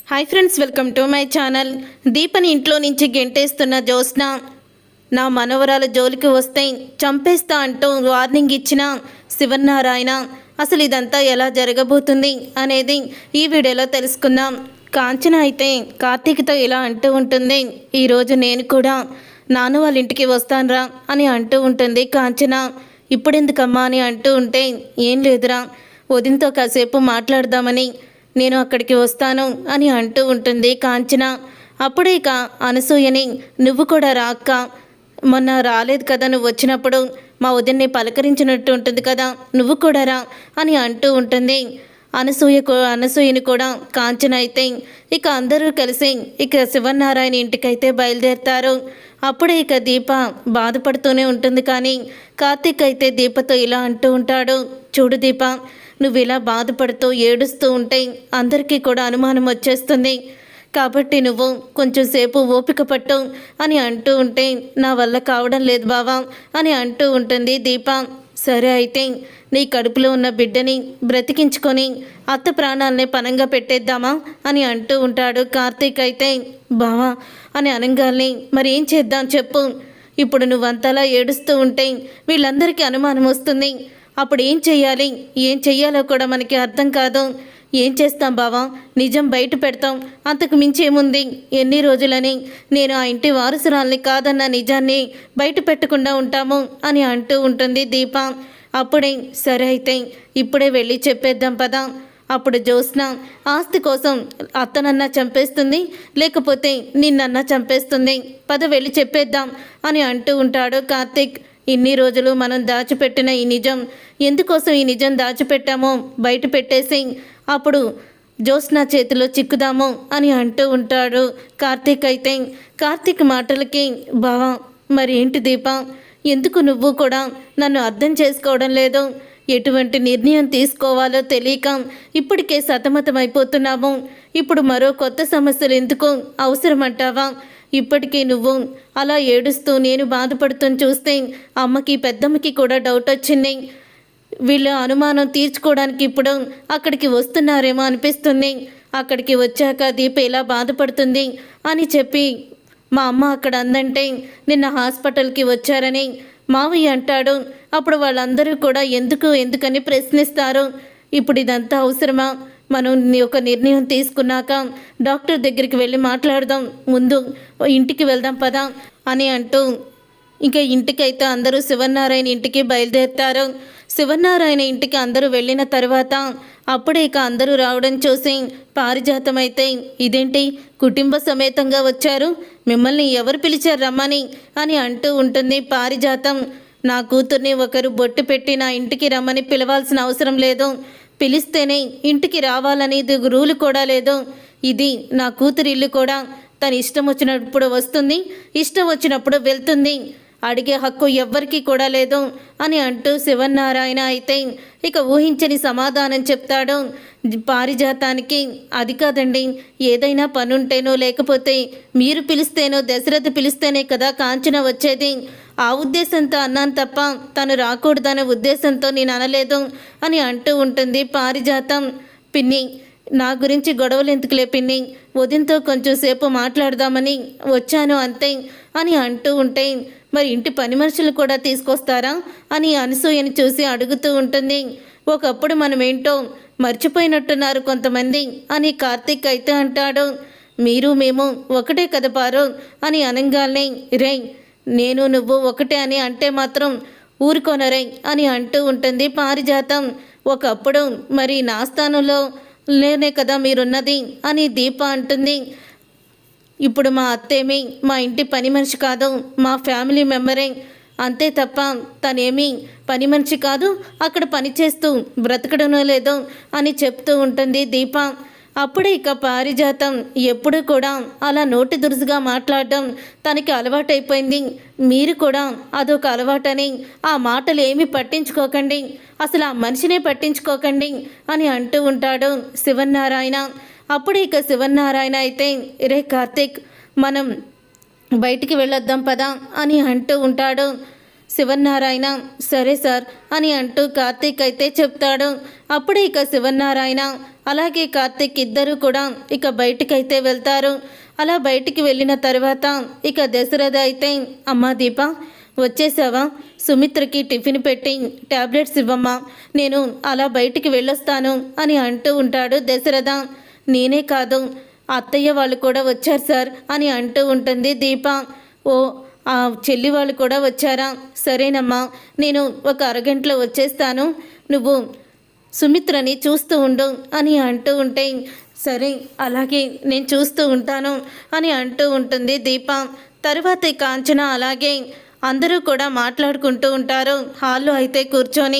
Hi friends, welcome to my channel. దీపని ఇంట్లో నుంచి గెంటేస్తున్న జ్యోత్స్న నా మనవరాల జోలికి వస్తే చంపేస్తా అంటూ వార్నింగ్ ఇచ్చిన శివనారాయణ. అసలు ఇదంతా ఎలా జరగబోతుంది అనేది ఈ వీడియోలో తెలుసుకుందాం. కాంచన అయితే కార్తీక్తో ఇలా అంటూ ఉంటుంది, ఈరోజు నేను కూడా నాన్న వాళ్ళ ఇంటికి వస్తానురా అని అంటూ ఉంటుంది కాంచన. ఇప్పుడెందుకమ్మా అని అంటూ ఉంటే, ఏం లేదురా, వదినతో కాసేపు మాట్లాడదామని నేను అక్కడికి వస్తాను అని అంటూ ఉంటుంది కాంచన. అప్పుడే ఇక అనసూయని, నువ్వు కూడా రా అక్క, మొన్న రాలేదు కదా, నువ్వు వచ్చినప్పుడు మా వదిన్ని పలకరించినట్టు ఉంటుంది కదా, నువ్వు కూడా రా అని అంటూ ఉంటుంది. అనసూయని కూడా కాంచన అయితే ఇక అందరూ కలిసి ఇక శివనారాయణ ఇంటికైతే బయలుదేరుతారు. అప్పుడే ఇక దీప బాధపడుతూనే ఉంటుంది. కానీ కార్తీక్ అయితే దీపతో ఇలా అంటూ ఉంటాడు, చూడు దీప, నువ్వు ఇలా బాధపడుతూ ఏడుస్తూ ఉంటే అందరికీ కూడా అనుమానం వచ్చేస్తుంది, కాబట్టి నువ్వు కొంచెం సేపు ఓపిక పట్టు అని అంటూ ఉంటే, నా వల్ల కావడం లేదు బావా అని అంటూ ఉంటుంది దీప. సరే అయితే నీ కడుపులో ఉన్న బిడ్డని బ్రతికించుకొని అత్త ప్రాణాలనే పనంగా పెట్టేద్దామా అని అంటూ ఉంటాడు కార్తీక్. అయితే బావా అని అనగానే, మరి ఏం చేద్దాం చెప్పు, ఇప్పుడు నువ్వంతలా ఏడుస్తూ ఉంటే వీళ్ళందరికీ అనుమానం వస్తుంది, అప్పుడు ఏం చెయ్యాలో కూడా మనకి అర్థం కాదు. ఏం చేస్తాం బావా, నిజం బయట పెడతాం, అంతకు మించి ఏముంది. ఎన్ని రోజులని నేను ఆ ఇంటి వారసురాల్ని కాదన్న నిజాన్ని బయట పెట్టకుండా ఉంటాము అని అంటూ ఉంటుంది దీప. అప్పుడే సరే అయితే ఇప్పుడే వెళ్ళి చెప్పేద్దాం పదా, అప్పుడు జ్యోత్స్న ఆస్తి కోసం అత్తనన్నా చంపేస్తుంది, లేకపోతే నిన్నన్నా చంపేస్తుంది, పద వెళ్ళి చెప్పేద్దాం అని అంటూ ఉంటాడు కార్తీక్. ఇన్ని రోజులు మనం దాచిపెట్టిన ఈ నిజం, ఎందుకోసం ఈ నిజం దాచిపెట్టామో బయట పెట్టేసి అప్పుడు జ్యోత్స్న చేతిలో చిక్కుదాము అని అంటూ ఉంటాడు కార్తీక్. అయితే కార్తీక్ మాటలకి, బావా మరి ఏంటి దీప, ఎందుకు నువ్వు కూడా నన్ను అర్థం చేసుకోవడం లేదు, ఎటువంటి నిర్ణయం తీసుకోవాలో తెలియక ఇప్పటికే సతమతమైపోతున్నాము, ఇప్పుడు మరో కొత్త సమస్యలు ఎందుకు అవసరమంటావా, ఇప్పటికీ నువ్వు అలా ఏడుస్తూ నేను బాధపడుతుని చూస్తే అమ్మకి పెద్దమ్మకి కూడా డౌట్ వచ్చింది, వీళ్ళ అనుమానం తీర్చుకోవడానికి ఇప్పుడు అక్కడికి వస్తున్నారేమో అనిపిస్తుంది, అక్కడికి వచ్చాక దీప ఇలా బాధపడుతుంది అని చెప్పి మా అమ్మ అక్కడ అందంటే నిన్న హాస్పిటల్కి వచ్చారని మావయ్య అంటాడు, అప్పుడు వాళ్ళందరూ కూడా ఎందుకని ప్రశ్నిస్తారు. ఇప్పుడు ఇదంతా అవసరమా, మనం ఒక నిర్ణయం తీసుకున్నాక డాక్టర్ దగ్గరికి వెళ్ళి మాట్లాడదాం, ముందు ఇంటికి వెళ్దాం పదా అని అంటూ ఇంకా ఇంటికైతే అందరూ శివనారాయణ ఇంటికి బయలుదేరుతారు. శివనారాయణ ఇంటికి అందరూ వెళ్ళిన తర్వాత అప్పుడే ఇక అందరూ రావడం చూసి పారిజాతం అయితే, ఇదేంటి కుటుంబ సమేతంగా వచ్చారు, మిమ్మల్ని ఎవరు పిలిచారు రమ్మని అని అంటూ ఉంటుంది పారిజాతం. నా కూతుర్ని ఒకరు బొట్టు పెట్టి నా ఇంటికి రమ్మని పిలవాల్సిన అవసరం లేదు, పిలిస్తేనే ఇంటికి రావాలని రూలు కూడా లేదు, ఇది నా కూతురి ఇల్లు కూడా, తన ఇష్టం వచ్చినప్పుడు వస్తుంది, ఇష్టం వచ్చినప్పుడు వెళ్తుంది, అడిగే హక్కు ఎవ్వరికీ కూడా లేదు అని అంటూ శివనారాయణ అయితే ఇక ఊహించని సమాధానం చెప్తాడు పారిజాతానికి. అది కాదండి, ఏదైనా పనుంటేనో లేకపోతే మీరు పిలిస్తేనో దశరథ పిలిస్తేనే కదా కాంచన వచ్చేది, ఆ ఉద్దేశంతో అన్నాను తప్ప తను రాకూడదనే ఉద్దేశంతో నేను అనలేదు అని అంటూ ఉంటుంది పారిజాతం. పిన్ని, నా గురించి గొడవలు ఎందుకులే పిన్ని, వదినతో కొంచెం సేపు మాట్లాడదామని వచ్చాను అంతే అని అంటూ ఉంటే, మరి ఇంటి పని మనుషులు కూడా తీసుకొస్తారా అని అనసూయని చూసి అడుగుతూ ఉంటుంది. ఒకప్పుడు మనం ఏంటో మర్చిపోయినట్టున్నారు కొంతమంది అని కార్తీక్ అయితే అంటాడు. మీరు మేము ఒకటే కదా పారు అని అనగానే, రే నేను నువ్వు ఒకటే అని అంటే మాత్రం ఊరుకోనరే అని అంటూ ఉంటుంది పారిజాతం. ఒకప్పుడు మరి నా స్థానంలో లేనే కదా మీరున్నది అని దీప అంటుంది. ఇప్పుడు మా అత్తేమి మా ఇంటి పని మనిషి కాదు, మా ఫ్యామిలీ మెంబరే, అంతే తప్ప తనేమీ పని మనిషి కాదు, అక్కడ పని చేస్తూ బ్రతకడనో లేదో అని చెప్తూ ఉంటుంది దీప. అప్పుడే ఇక పారిజాతం ఎప్పుడూ కూడా అలా నోటి దురుసుగా మాట్లాడడం తనకి అలవాటైపోయింది. మీరు కూడా అదొక అలవాటని ఆ మాటలు ఏమీ పట్టించుకోకండి, అసలు ఆ మనిషినే పట్టించుకోకండి అని అంటూ ఉంటాడు శివనారాయణ. అప్పుడు ఇక శివనారాయణ అయితే, రే కార్తీక్, మనం బయటికి వెళ్ళొద్దాం పదా అని అంటూ ఉంటాడు. శివన్నారాయణ సరే సార్ అని అంటూ కార్తీక్ అయితే చెప్తాడు. అప్పుడే ఇక శివన్నారాయణ అలాగే కార్తీక్ ఇద్దరు కూడా ఇక బయటికైతే వెళ్తారు. అలా బయటికి వెళ్ళిన తర్వాత ఇక దశరథ అయితే అమ్మా దీప వచ్చేసావా, సుమిత్రకి టిఫిన్ పెట్టి టాబ్లెట్స్ ఇవ్వమ్మా, నేను అలా బయటికి వెళ్ళొస్తాను అని అంటూ ఉంటాడు దశరథ. నేనే కాదు అత్తయ్య వాళ్ళు కూడా వచ్చారు సార్ అని అంటూ ఉంటుంది దీప. ఓ ఆ చెల్లి వాళ్ళు కూడా వచ్చారా, సరేనమ్మా నేను ఒక అరగంటలో వచ్చేస్తాను, నువ్వు సుమిత్రని చూస్తూ ఉండు అని అంటూ ఉంటే సరే అలాగే నేను చూస్తూ ఉంటాను అని అంటూ ఉంటుంది దీప. తరువాత కాంచన అలాగే అందరూ కూడా మాట్లాడుకుంటూ ఉంటారు హాల్లో అయితే కూర్చొని.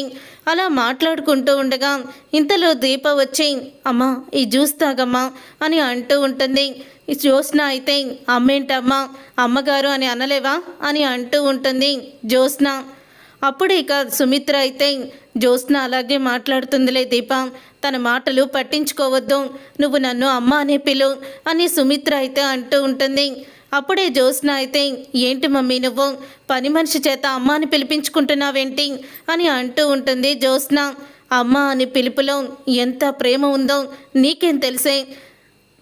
అలా మాట్లాడుకుంటూ ఉండగా ఇంతలో దీప వచ్చి అమ్మా ఈ జ్యూస్ తాగమ్మా అని అంటూ ఉంటుంది. ఈ జ్యోత్స్న అయితే అమ్మేంటమ్మా అమ్మగారు అని అనలేవా అని అంటూ ఉంటుంది జ్యోత్స్న. అప్పుడు ఇక సుమిత్ర అయితే జ్యోత్స్న అలాగే మాట్లాడుతుందిలే దీప, తన మాటలు పట్టించుకోవద్దు, నువ్వు నన్ను అమ్మ అనే పిలు అని సుమిత్ర అయితే అంటూ ఉంటుంది. అప్పుడే జ్యోత్స్న అయితే ఏంటి మమ్మీ నువ్వు పని మనిషి చేత అమ్మ అని పిలిపించుకుంటున్నావేంటి అని అంటూ ఉంటుంది జ్యోత్స్న. అమ్మ అని పిలుపులో ఎంత ప్రేమ ఉందో నీకేం తెలిసే,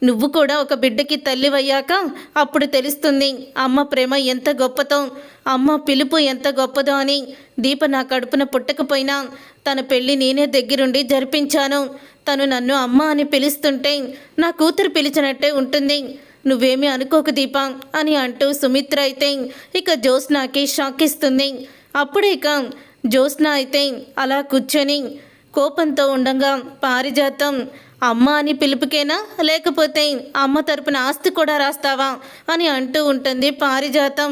నువ్వు కూడా ఒక బిడ్డకి తల్లివయ్యాక అప్పుడు తెలుస్తుంది అమ్మ ప్రేమ ఎంత గొప్పదో, అమ్మ పిలుపు ఎంత గొప్పదో అని. దీప నా కడుపున పుట్టకపోయినా తన పెళ్ళి నేనే దగ్గరుండి జరిపించాను, తను నన్ను అమ్మ అని పిలుస్తుంటే నా కూతురు పిలిచినట్టే ఉంటుంది, నువ్వేమీ అనుకోకు దీప అని అంటూ సుమిత్ర అయితే ఇక జ్యోత్స్నకి షాక్ ఇస్తుంది. అప్పుడే ఇక జ్యోత్స్న అయితే అలా కూర్చొని కోపంతో ఉండగా పారిజాతం అమ్మ అని పిలుపుకేనా లేకపోతే అమ్మ తరపున ఆస్తి కూడా రాస్తావా అని అంటూ ఉంటుంది పారిజాతం.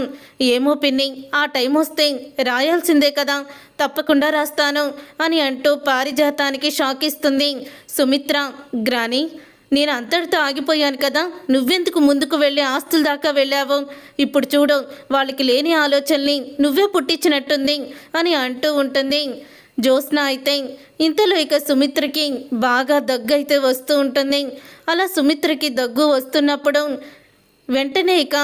ఏమో పిన్ని ఆ టైం వస్తే రాయాల్సిందే కదా, తప్పకుండా రాస్తాను అని అంటూ పారిజాతానికి షాక్ ఇస్తుంది సుమిత్ర. గ్రాని నేను అంతటితో ఆగిపోయాను కదా, నువ్వెందుకు ముందుకు వెళ్ళి ఆస్తుల దాకా వెళ్ళావు, ఇప్పుడు చూడు వాళ్ళకి లేని ఆలోచనని నువ్వే పుట్టించినట్టుంది అని అంటూ ఉంటుంది జ్యోత్స్న అయితే. ఇంతలో ఇక సుమిత్రకి బాగా దగ్గు అయితే వస్తూ ఉంటుంది. అలా సుమిత్రకి దగ్గు వస్తున్నప్పుడు వెంటనే ఇక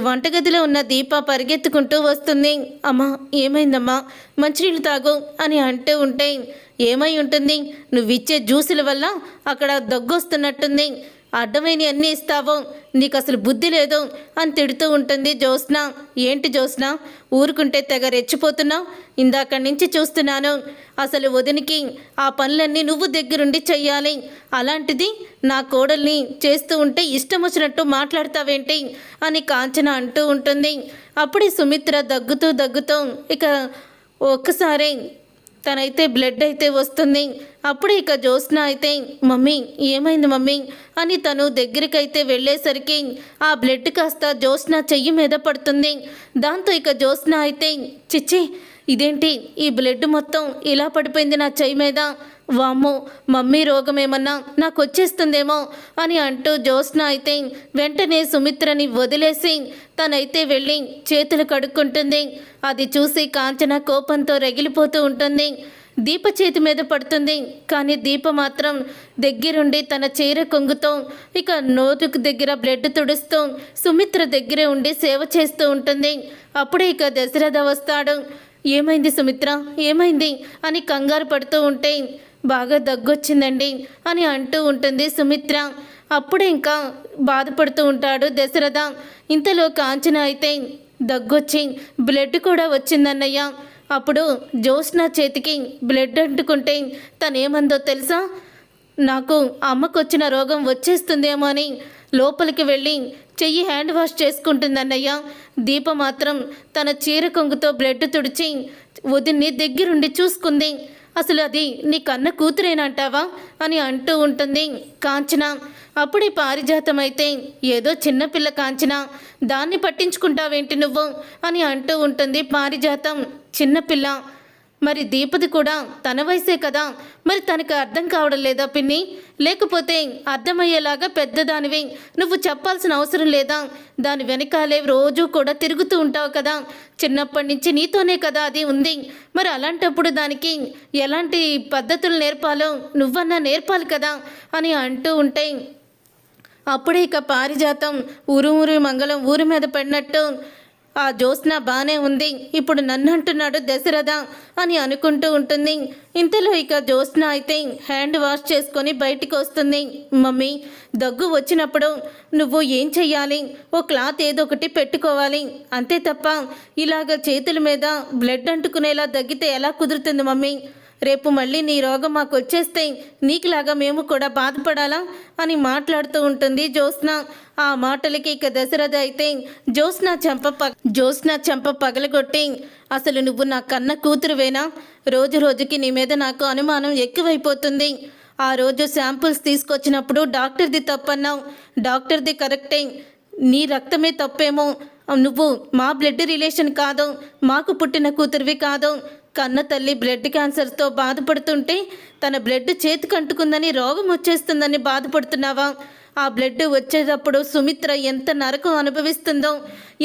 వంటగదిలో ఉన్న దీప పరిగెత్తుకుంటూ వస్తుంది. అమ్మా ఏమైందమ్మా, మంచినీళ్ళు తాగు అని అంటూ ఉంటే ఏమై ఉంటుంది, నువ్విచ్చే జ్యూసుల వల్ల అక్కడ దగ్గు వస్తున్నట్టుంది, అడ్డమైన అన్నీ ఇస్తావో, నీకు అసలు బుద్ధి లేదు అని తిడుతూ ఉంటుంది జ్యోత్స్న. ఏంటి జ్యోత్స్న ఊరుకుంటే తెగ రెచ్చిపోతున్నావు, ఇందాకడి నుంచి చూస్తున్నాను, అసలు వదినికి ఆ పనులన్నీ నువ్వు దగ్గరుండి చెయ్యాలి, అలాంటిది నా కోడల్ని చేస్తూ ఉంటే ఇష్టం వచ్చినట్టు మాట్లాడతావేంటి అని కాంచన అంటూ ఉంటుంది. అప్పుడే సుమిత్ర దగ్గుతూ ఇక ఒక్కసారి తనైతే బ్లడ్ అయితే వస్తుంది. అప్పుడు ఇక జ్యోత్స్న అయితే మమ్మీ ఏమైంది మమ్మీ అని తను దగ్గరికైతే వెళ్ళేసరికి ఆ బ్లడ్ కాస్త జ్యోత్స్న చెయ్యి మీద పడుతుంది. దాంతో ఇక జ్యోత్స్న అయితే చిచ్చి ఇదేంటి ఈ బ్లడ్ మొత్తం ఇలా పడిపోయింది నా చెయ్యి మీద, వామ్మో మమ్మీ రోగం ఏమన్నా నాకు వచ్చేస్తుందేమో అని అంటూ జ్యోత్స్న అయితే వెంటనే సుమిత్రని వదిలేసి తనైతే వెళ్ళి చేతులు కడుక్కుంటుంది. అది చూసి కాంచన కోపంతో రగిలిపోతూ ఉంటుంది. దీప చేతి మీద పడుతుంది, కానీ దీప మాత్రం దగ్గరుండి తన చీర కొంగుతో ఇక నోటుకు దగ్గర బ్లడ్ తుడుస్తూ సుమిత్ర దగ్గరే ఉండి సేవ చేస్తూ ఉంటుంది. అప్పుడే ఇక దశరథ వస్తాడు. ఏమైంది సుమిత్ర ఏమైంది అని కంగారు పడుతూ ఉంటే బాగా దగ్గొచ్చిందండి అని అంటూ ఉంటుంది సుమిత్ర. అప్పుడే ఇంకా బాధపడుతూ ఉంటాడు దశరథ. ఇంతలో కాంచన అయితే దగ్గొచ్చి బ్లడ్ కూడా వచ్చిందన్నయ్య. అప్పుడు జ్యోత్స్న చేతికి బ్లడ్ అంటుకుంటే తనేమందో తెలుసా, నాకు అమ్మకు వచ్చిన రోగం వచ్చేస్తుందేమో అని లోపలికి వెళ్ళి చెయ్యి హ్యాండ్ వాష్ చేసుకుంటుందన్నయ్య. దీప మాత్రం తన చీర కొంగుతో బ్లడ్ తుడిచి వదిన్ని దగ్గరుండి చూసుకుంది. అసలు అది నీ కన్న కూతురేనంటావా అని అంటూ ఉంటుంది కాంచన. అప్పుడే పారిజాతం అయితే ఏదో చిన్నపిల్ల కాంచన, దాన్ని పట్టించుకుంటావేంటి నువ్వు అని అంటూ ఉంటుంది పారిజాతం. చిన్నపిల్ల మరి దీపది కూడా తన వయసే కదా, మరి తనకు అర్థం కావడం లేదా పిన్ని, లేకపోతే అర్థమయ్యేలాగా పెద్దదానివి నువ్వు చెప్పాల్సిన అవసరం లేదా, దాని వెనకాలే రోజు కూడా తిరుగుతూ ఉంటావు కదా, చిన్నప్పటి నుంచి నీతోనే కదా అది ఉంది, మరి అలాంటప్పుడు దానికి ఎలాంటి పద్ధతులు నేర్పాలో నువ్వన్నా నేర్పాలి కదా అని అంటూ ఉంటే అప్పుడే ఇక పారిజాతం ఊరు మంగళం ఊరి మీద పడినట్టు ఆ జ్యోత్స్న బానే ఉంది, ఇప్పుడు నన్ను అంటున్నాడు దశరథ అని అనుకుంటూ ఉంటుంది. ఇంతలో ఇక జ్యోత్స్న అయితే హ్యాండ్ వాష్ చేసుకొని బయటికి వస్తుంది. మమ్మీ, దగ్గు వచ్చినప్పుడు నువ్వు ఏం చెయ్యాలి, ఓ క్లాత్ ఏదో ఒకటి పెట్టుకోవాలి, అంతే తప్ప ఇలాగ చేతుల మీద బ్లడ్ అంటుకునేలా దగ్గితే ఎలా కుదురుతుంది మమ్మీ? రేపు మళ్ళీ నీ రోగం మాకు వచ్చేస్తే నీకులాగా మేము కూడా బాధపడాలా అని మాట్లాడుతూ ఉంటుంది జ్యోత్స్న. ఆ మాటలకి ఇక దశరథ అయితే జ్యోత్స్న చెంప పగలగొట్టి, అసలు నువ్వు నా కన్న కూతురువేనా? రోజు రోజుకి నీ మీద నాకు అనుమానం ఎక్కువైపోతుంది. ఆ రోజు శాంపుల్స్ తీసుకొచ్చినప్పుడు డాక్టర్ది తప్పన్నావు, డాక్టర్ది కరెక్టే, నీ రక్తమే తప్పేమో. నువ్వు మా బ్లడ్ రిలేషన్ కాదు, మాకు పుట్టిన కూతురివి కాదు. కన్న తల్లి బ్లడ్ క్యాన్సర్తో బాధపడుతుంటే తన బ్లడ్ చేతికి అంటుకుందని రోగం వచ్చేస్తుందని బాధపడుతున్నావా? ఆ బ్లడ్ వచ్చేటప్పుడు సుమిత్ర ఎంత నరకం అనుభవిస్తుందో,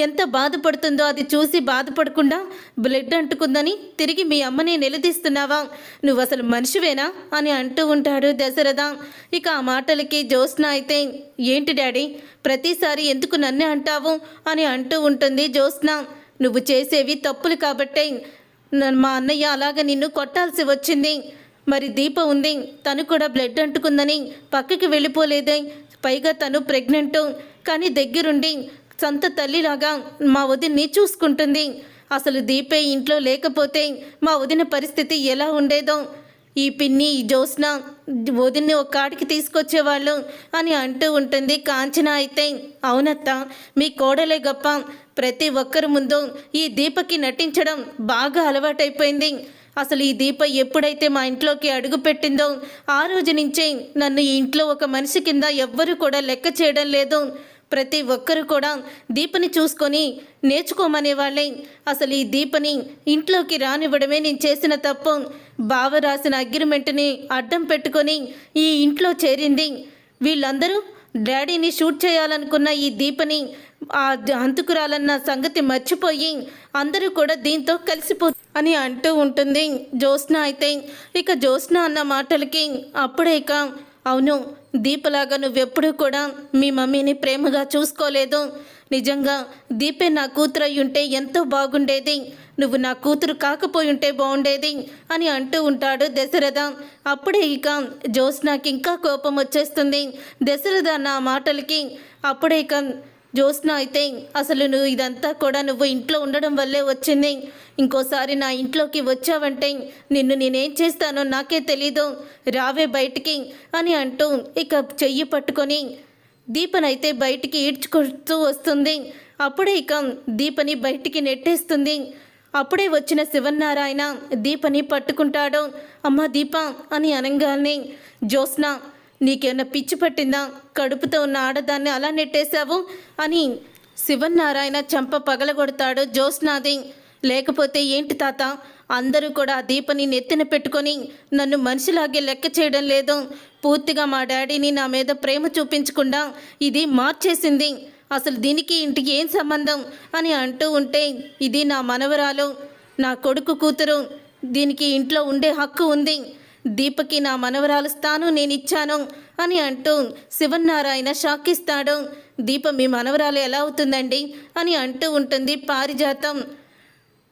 ఎంత బాధపడుతుందో అది చూసి బాధపడకుండా బ్లడ్ అంటుకుందని తిరిగి మీ అమ్మని నిలదీస్తున్నావా? నువ్వు అసలు మనిషివేనా అని అంటూ ఉంటాడు దశరథ. ఇక ఆ మాటలకి జ్యోత్స్న అయితే, ఏంటి డాడీ ప్రతిసారి ఎందుకు నన్నే అంటావు అని అంటూ ఉంటుంది జ్యోత్స్న. నువ్వు చేసేవి తప్పులు కాబట్టే మా అన్నయ్య అలాగ నిన్ను కొట్టాల్సి వచ్చింది. మరి దీప ఉంది, తను కూడా బ్లడ్ అంటుకుందని పక్కకి వెళ్ళిపోలేదే, పైగా తను ప్రెగ్నెంటు, కానీ దగ్గరుండి సొంత తల్లిలాగా మా వదిన్ని చూసుకుంటుంది. అసలు దీపే ఇంట్లో లేకపోతే మా వదిన పరిస్థితి ఎలా ఉండేదో. ఈ పిన్ని ఈ జ్యోత్స్న వదిన్ని ఒక కాడికి తీసుకొచ్చేవాళ్ళు అని అంటూ ఉంటుంది కాంచన. అయితే అవునత్త, మీ కోడలే గొప్ప, ప్రతి ఒక్కరి ముందు ఈ దీపకి నటించడం బాగా అలవాటైపోయింది. అసలు ఈ దీప ఎప్పుడైతే మా ఇంట్లోకి అడుగు పెట్టిందో ఆ రోజు నుంచే నన్ను ఈ ఇంట్లో ఒక మనిషి కింద ఎవ్వరూ కూడా లెక్క చేయడం లేదు. ప్రతి ఒక్కరు కూడా దీపని చూసుకొని నేర్చుకోమనేవాళ్ళే. అసలు ఈ దీపని ఇంట్లోకి రానివ్వడమే నేను చేసిన తప్పు. బావ రాసిన అగ్రిమెంట్ని అడ్డం పెట్టుకొని ఈ ఇంట్లో చేరింది. వీళ్ళందరూ డాడీని షూట్ చేయాలనుకున్న ఈ దీపని ఆ హంతకురాలన్న సంగతి మర్చిపోయి అందరూ కూడా దీంతో కలిసిపో అని అంటూ ఉంటుంది జ్యోత్స్న. అయితే ఇక జ్యోత్స్న అన్న మాటలకి అప్పుడే ఇక, అవును, దీపలాగా నువ్వెప్పుడూ కూడా మీ మమ్మీని ప్రేమగా చూసుకోలేదు. నిజంగా దీపే నా కూతురు అయి ఉంటే ఎంతో బాగుండేది, నువ్వు నా కూతురు కాకపోయి ఉంటే బాగుండేది అని అంటూ ఉంటాడు దశరథ. అప్పుడే ఇక జ్యోత్స్నకి ఇంకా కోపం వచ్చేస్తుంది దశరథ నా మాటలకి. అప్పుడే ఇక జ్యోత్స్న అయితే, అసలు నువ్వు ఇదంతా కూడా నువ్వు ఇంట్లో ఉండడం వల్లే వచ్చింది. ఇంకోసారి నా ఇంట్లోకి వచ్చావంటే నిన్ను నేనేం చేస్తానో నాకే తెలీదు, రావే బయటికి అని అంటూ ఇక చెయ్యి పట్టుకొని దీపనైతే బయటికి ఈడ్చుకుంటూ వస్తుంది. అప్పుడే ఇక దీపని బయటికి నెట్టేస్తుంది. అప్పుడే వచ్చిన శివన్నారాయణ దీపని పట్టుకుంటాడు. అమ్మ దీప అని అనగానే, జ్యోత్స్న నీకేమన్నా పిచ్చి పట్టిందా, కడుపుతో ఉన్న ఆడదాన్ని అలా నెట్టేశావు అని శివన్నారాయణ చెంప పగలగొడతాడు జ్యోత్స్నాది. లేకపోతే ఏంటి తాత, అందరూ కూడా ఆ దీపని నెత్తిన పెట్టుకొని నన్ను మనిషిలాగే లెక్క చేయడం లేదు. పూర్తిగా మా డాడీని నా మీద ప్రేమ చూపించకుండా ఇది మార్చేసింది. అసలు దీనికి ఇంటికి ఏం సంబంధం అని అంటూ ఉంటే, ఇది నా మనవరాలు, నా కొడుకు కూతురు, దీనికి ఇంట్లో ఉండే హక్కు ఉంది, దీపకి నా మనవరాలు స్థానం నేను ఇచ్చాను అని అంటూ శివన్నారాయణ షాక్ ఇస్తాడు. దీప మీ మనవరాలు ఎలా అవుతుందండి అని అంటూ ఉంటుంది పారిజాతం.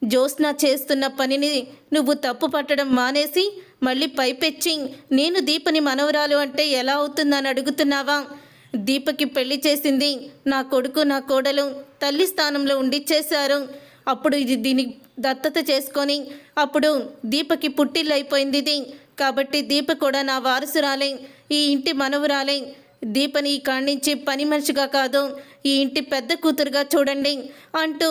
జ్యోత్స్న చేస్తున్న పనిని నువ్వు తప్పు పట్టడం మానేసి మళ్ళీ పైపెచ్చి నేను దీపని మనవరాలు అంటే ఎలా అవుతుందని అడుగుతున్నావా? దీపకి పెళ్లి చేసింది నా కొడుకు నా కోడలు తల్లి స్థానంలో ఉండి చేశారు. అప్పుడు ఇది దీని దత్తత చేసుకొని అప్పుడు దీపకి పుట్టిల్లు అయిపోయింది ఇది. కాబట్టి దీప కూడా నా వారసురాలే, ఈ ఇంటి మనవరాలే. దీపని ఇక్కడి నుంచి పని మనిషిగా కాదు, ఈ ఇంటి పెద్ద కూతురుగా చూడండి అంటూ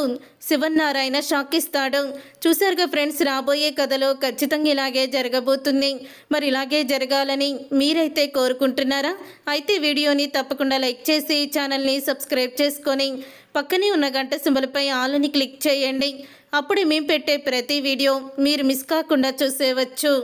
శివన్నారాయణ షాక్ ఇస్తాడు. చూసారుగా ఫ్రెండ్స్, రాబోయే కథలో ఖచ్చితంగా ఇలాగే జరగబోతుంది. మరి ఇలాగే జరగాలని మీరైతే కోరుకుంటున్నారా? అయితే వీడియోని తప్పకుండా లైక్ చేసి ఛానల్ని సబ్స్క్రైబ్ చేసుకొని పక్కనే ఉన్న గంట సింబల్పై ఆల్ని క్లిక్ చేయండి. అప్పుడే మేము పెట్టే ప్రతి వీడియో మీరు మిస్ కాకుండా చూసేవచ్చు.